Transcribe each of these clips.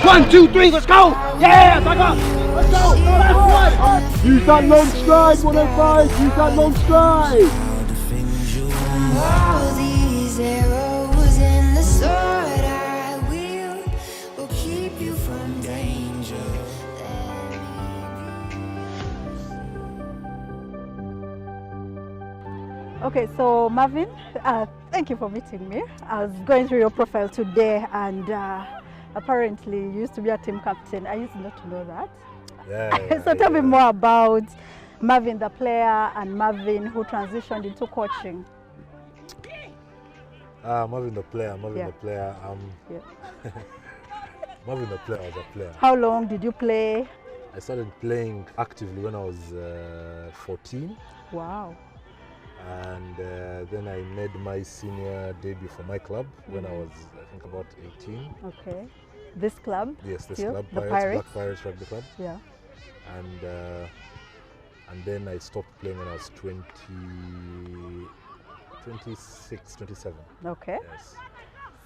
1, 2, 3, let's go! Yeah, back up! Let's go! Left one! Use that long stride, 105. Use that long stride. All these arrows in the sword I will keep you from danger. Okay, so Marvin, thank you for meeting me. I was going through your profile today, and apparently you used to be a team captain. I used not to know that. Yeah. So tell me more about Marvin the player and Marvin who transitioned into coaching. Marvin the player. Yeah. Marvin the player was a player. How long did you play? I started playing actively when I was 14. Wow. And then I made my senior debut for my club when I was, I think, about 18. Okay. This club? Yes, this Still? club, The Pirates, Pirates? Black Pirates Rugby Club. Yeah. And then I stopped playing when I was 26, 27. Okay. Yes.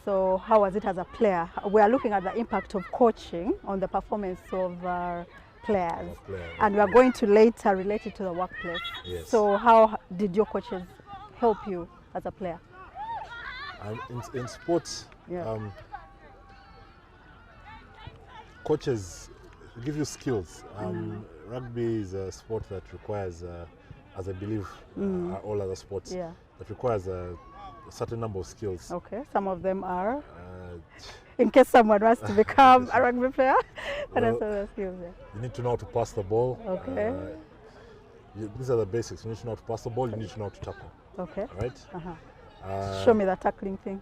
So how was it as a player? We are looking at the impact of coaching on the performance of our players. And we are going to later relate it to the workplace. Yes. So how did your coaches help you as a player? In sports, Yeah. coaches give you skills. Rugby is a sport that requires, as I believe all other sports, Yeah. that requires a certain number of skills. Okay. Some of them are, in case someone wants to become a rugby player, what are Well, some of the skills there? You need to know how to pass the ball. Okay. These are the basics. You need to know how to pass the ball. You need to know how to tackle. Okay. Right? Show me the tackling thing.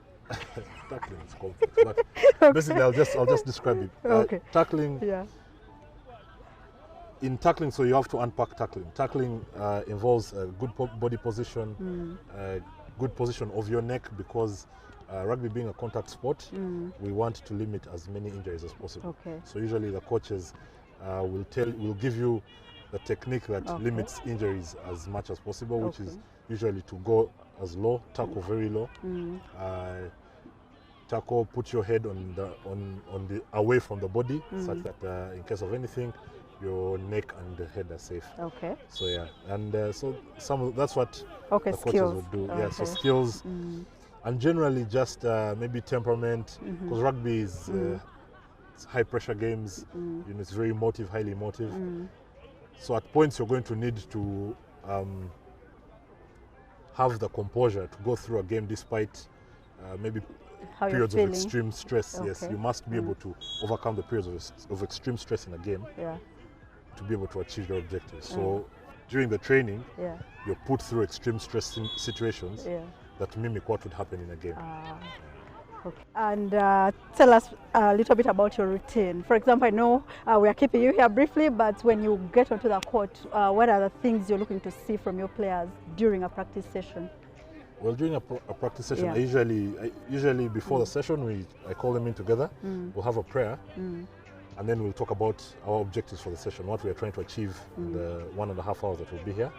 Tackling is complex, but basically, I'll just describe it. Okay. Tackling. Yeah. In tackling, so you have to unpack tackling. Tackling involves a good body position, good position of your neck, because rugby being a contact sport, we want to limit as many injuries as possible. Okay. So usually the coaches will give you the technique that limits injuries as much as possible, which is usually to go as low, tackle very low, tackle, put your head on the away from the body, such that in case of anything, your neck and the head are safe. Okay. So yeah, and so that's what the coaches skills. would do. Okay. Yeah, so skills, and generally just maybe temperament, because rugby is it's high pressure games. You know, it's very emotive, highly emotive. So at points you're going to need to have the composure to go through a game despite maybe How periods you're of feeling. extreme stress. Yes, Okay. you must be able to overcome the periods of extreme stress in a game Yeah. to be able to achieve your objectives. So during the training, Yeah. you're put through extreme stress situations Yeah. that mimic what would happen in a game. Okay. And tell us a little bit about your routine. For example, I know we are keeping you here briefly, but when you get onto the court, what are the things you're looking to see from your players during a practice session? Well, during a practice session, Yeah. I usually before the session, I call them in together. We'll have a prayer, and then we'll talk about our objectives for the session, what we are trying to achieve in the 1.5 hours that we'll be here.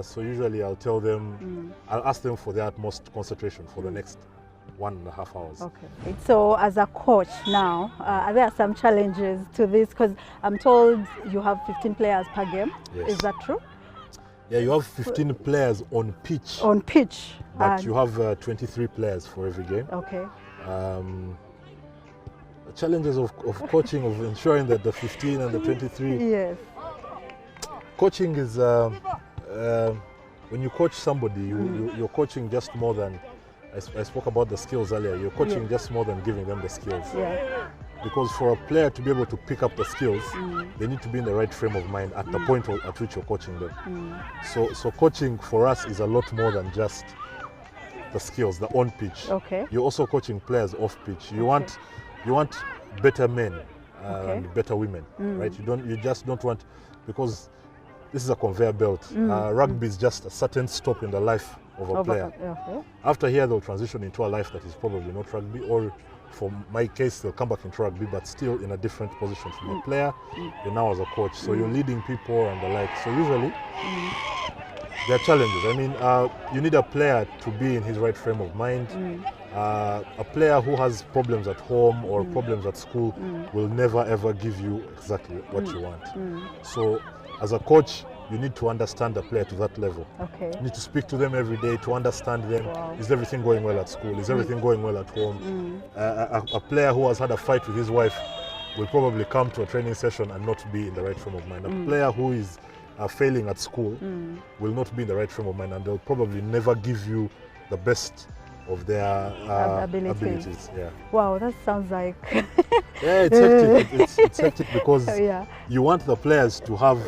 So usually I'll tell them, I'll ask them for their utmost concentration for the next 1.5 hours. Okay. So as a coach now, are there some challenges to this? Because I'm told you have 15 players per game. Yes. Is that true? Yeah, you have 15 players on pitch, On pitch. but you have 23 players for every game. Okay. The challenges of coaching, of ensuring that the 15 and the 23, Yes. coaching is when you coach somebody, you're coaching just more than, I spoke about the skills earlier, you're coaching just more than giving them the skills. Yeah. Because for a player to be able to pick up the skills, they need to be in the right frame of mind at the point at which you're coaching them. So coaching for us is a lot more than just the skills, the on pitch. Okay. You're also coaching players off pitch. You want better men and better women, right? You just don't want, because this is a conveyor belt. Rugby is just a certain stop in the life of a player. Okay. After here, they'll transition into a life that is probably not rugby, or for my case, they'll come back into rugby, but still in a different position from a player. You're now as a coach, so you're leading people and the like. So usually, there are challenges. I mean, you need a player to be in his right frame of mind, A player who has problems at home or problems at school will never ever give you exactly what you want. So as a coach, you need to understand the player to that level. Okay. You need to speak to them every day to understand them. Wow. Is everything going well at school? Is everything going well at home? A player who has had a fight with his wife will probably come to a training session and not be in the right frame of mind. A player who is failing at school will not be in the right frame of mind, and they'll probably never give you the best of their abilities. Yeah. Wow, that sounds like Yeah, it's hectic. It's hectic because yeah. you want the players to have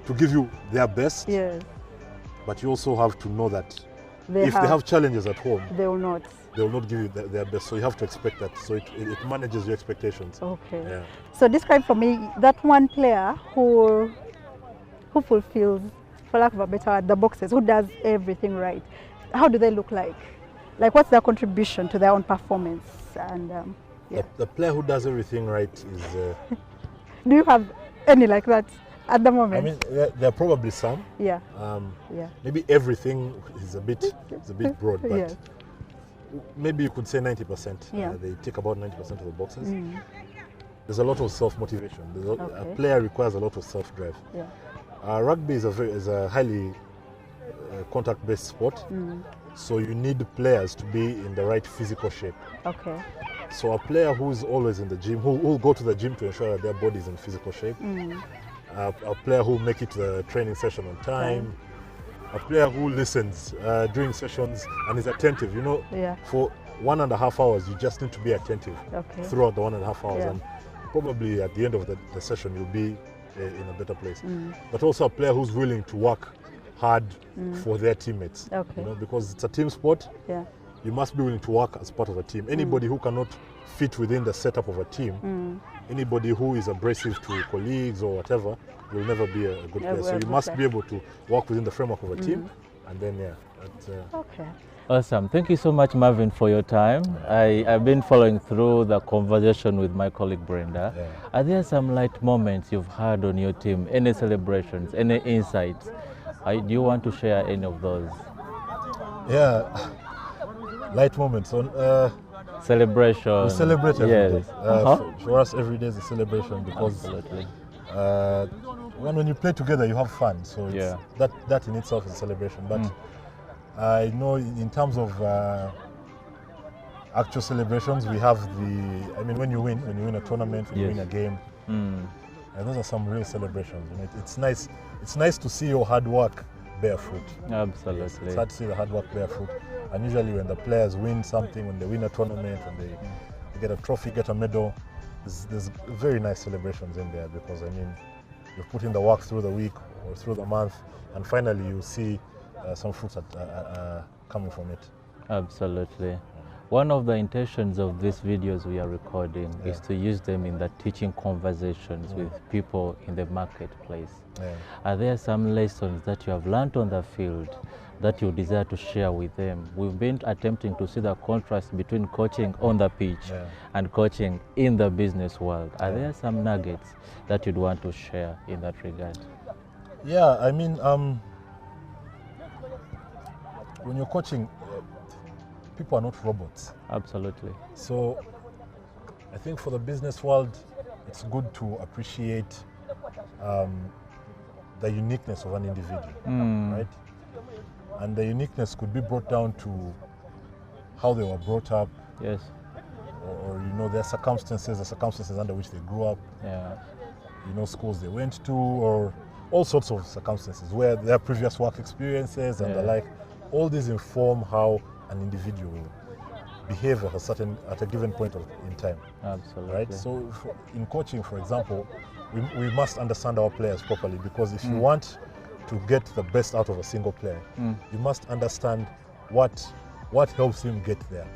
to give you their best, Yes. but you also have to know that They if they have challenges at home, they will not. they will not give you their best. So you have to expect that. So it manages your expectations. Okay. Yeah. So describe for me that one player who fulfills, for lack of a better word, the boxes, who does everything right. How do they look like? Like, what's their contribution to their own performance? And yeah. The player who does everything right is. Do you have any like that at the moment? I mean, there are probably some. Yeah. Yeah. Maybe everything is a bit broad, but Yes. maybe you could say 90%. Yeah. They take about 90% of the boxes. There's a lot of self-motivation. A Okay. player requires a lot of self-drive. Yeah. Rugby is a highly contact-based sport, so you need players to be in the right physical shape. Okay. So a player who's always in the gym, who will go to the gym to ensure that their body is in physical shape, a player who make it to the training session on time, a player who listens during sessions and is attentive. You know, Yeah. for 1.5 hours, you just need to be attentive Okay. throughout the 1.5 hours, Yeah. and probably at the end of the session, you'll be in a better place. But also a player who's willing to work hard for their teammates. Okay. You know, because it's a team sport. Yeah. You must be willing to work as part of a team. Anybody who cannot fit within the setup of a team, anybody who is abrasive to colleagues or whatever, will never be a good player. So you must be able to work within the framework of a team, and then Okay. Awesome. Thank you so much, Marvin, for your time. I've been following through the conversation with my colleague Brenda. Yeah. Are there some light moments you've had on your team? Any celebrations? Any insights? Do you want to share any of those? yeah, light moments. On Celebration. we celebrate every day. Yes. For us, every day is a celebration because Absolutely. when you play together, you have fun. So it's, Yeah. that in itself is a celebration. But I know in terms of actual celebrations, we have when you win a tournament, when you Yes. win a game, and those are some real celebrations. You know, it's nice to see your hard work bear fruit. Absolutely. Yes, it's hard to see the hard work bear fruit. And usually when the players win something, when they win a tournament, when they get a trophy, get a medal, there's very nice celebrations in there, because you've put in the work through the week or through the month, and finally you see some fruits coming from it. Absolutely. One of the intentions of these videos we are recording is to use them in the teaching conversations with people in the marketplace. Yeah. Are there some lessons that you have learned on the field that you desire to share with them? We've been attempting to see the contrast between coaching on the pitch and coaching in the business world. Are there some nuggets that you'd want to share in that regard? Yeah, when you're coaching, people are not robots. Absolutely. So I think for the business world, it's good to appreciate the uniqueness of an individual, right? And the uniqueness could be brought down to how they were brought up, Yes. or their circumstances, the circumstances under which they grew up, Yeah. schools they went to, or all sorts of circumstances, where their previous work experiences and the like. All these inform how an individual will behave at a given point in time. Absolutely. Right? So in coaching, for example, we must understand our players properly, because if you want to get the best out of a single player, you must understand what helps him get there.